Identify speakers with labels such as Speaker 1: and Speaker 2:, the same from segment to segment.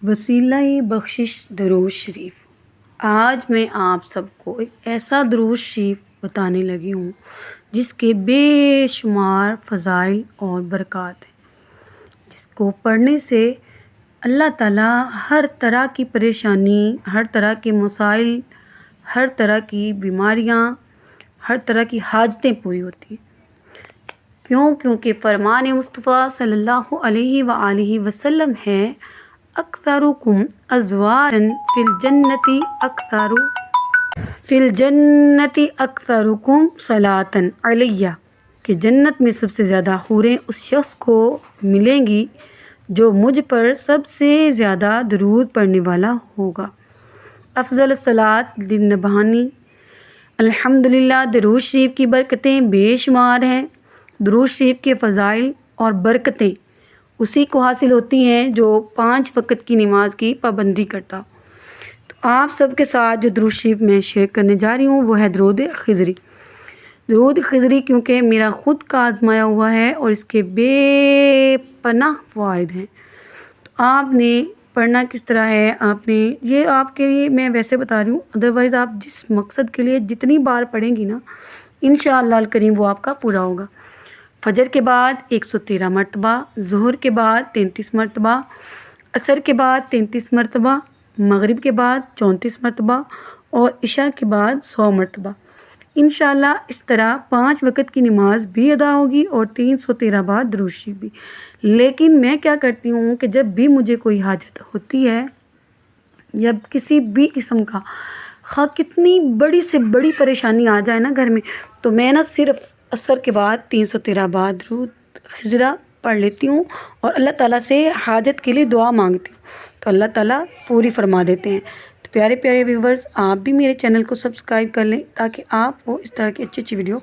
Speaker 1: وسیلہ بخشش درود شریف۔ آج میں آپ سب کو ایک ایسا درود شریف بتانے لگی ہوں جس کے بے شمار فضائل اور برکات ہیں، جس کو پڑھنے سے اللہ تعالیٰ ہر طرح کی پریشانی، ہر طرح کے مسائل، ہر طرح کی بیماریاں، ہر طرح کی حاجتیں پوری ہوتی ہیں۔ کیونکہ فرمان مصطفیٰ صلی اللہ علیہ وآلہ وسلم ہے، اکثرکم ازواجا فی الجنت اکثرکم صلاۃ علیہ، کہ جنت میں سب سے زیادہ حوریں اس شخص کو ملیں گی جو مجھ پر سب سے زیادہ درود پڑھنے والا ہوگا۔ افضل الصلاۃ للنبہانی۔ الحمدللہ، درود شریف کی برکتیں بے شمار ہیں۔ درود شریف کے فضائل اور برکتیں اسی کو حاصل ہوتی ہیں جو 5 وقت کی نماز کی پابندی کرتا۔ تو آپ سب کے ساتھ جو درود شریف میں شیئر کرنے جا رہی ہوں وہ ہے درود خضری۔ درود خضری کیونکہ میرا خود کا آزمایا ہوا ہے اور اس کے بے پناہ فوائد ہیں۔ تو آپ نے پڑھنا کس طرح ہے، آپ نے یہ آپ کے لیے میں ویسے بتا رہی ہوں، ادروائز آپ جس مقصد کے لیے جتنی بار پڑھیں گی نا، انشاءاللہ الکریم وہ آپ کا پورا ہوگا۔ فجر کے بعد 113 مرتبہ، ظہر کے بعد 33 مرتبہ، عصر کے بعد 33 مرتبہ، مغرب کے بعد 34 مرتبہ اور عشاء کے بعد 100 مرتبہ۔ انشاءاللہ اس طرح 5 وقت کی نماز بھی ادا ہوگی اور 313 بار درود شریف بھی۔ لیکن میں کیا کرتی ہوں کہ جب بھی مجھے کوئی حاجت ہوتی ہے یا کسی بھی قسم کا کتنی بڑی سے بڑی پریشانی آ جائے نا گھر میں، تو میں نا صرف عصر کے بعد 313 بار درود خضرہ پڑھ لیتی ہوں اور اللہ تعالیٰ سے حاجت کے لیے دعا مانگتی ہوں، تو اللہ تعالیٰ پوری فرما دیتے ہیں۔ تو پیارے پیارے ویورز، آپ بھی میرے چینل کو سبسکرائب کر لیں تاکہ آپ کو اس طرح کی اچھی اچھی ویڈیو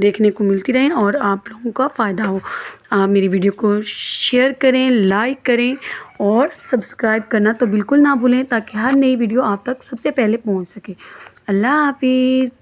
Speaker 1: دیکھنے کو ملتی رہیں اور آپ لوگوں کا فائدہ ہو۔ آپ میری ویڈیو کو شیئر کریں، لائک کریں اور سبسکرائب کرنا تو بالکل نہ بھولیں تاکہ ہر نئی ویڈیو آپ تک سب سے پہلے پہنچ سکے۔ اللہ حافظ۔